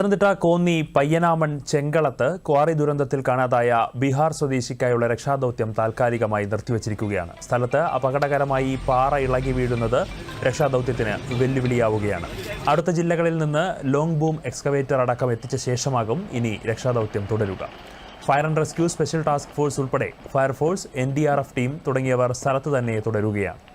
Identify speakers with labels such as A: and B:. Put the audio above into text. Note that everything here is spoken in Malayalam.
A: പത്തനംതിട്ട കോന്നി പയ്യനാമൺ ചെങ്കളത്ത് ക്വാറി ദുരന്തത്തിൽ കാണാതായ ബീഹാർ സ്വദേശിക്കായുള്ള രക്ഷാദൌത്യം താൽക്കാലികമായി നിർത്തിവച്ചിരിക്കുകയാണ്. സ്ഥലത്ത് അപകടകരമായി പാറ ഇളകി വീഴുന്നത് രക്ഷാദൌത്യത്തിന് വെല്ലുവിളിയാവുകയാണ്. അടുത്ത ജില്ലകളിൽ നിന്ന് ലോങ് ബൂം എക്സ്കവേറ്റർ അടക്കം എത്തിച്ച ശേഷമാകും ഇനി രക്ഷാദൌത്യം തുടരുക. Fire and rescue special task force ഉൾപ്പെടെ ഫയർഫോഴ്സ്, NDRF ടീം തുടങ്ങിയവർ സ്ഥലത്ത് തന്നെ തുടരുകയാണ്.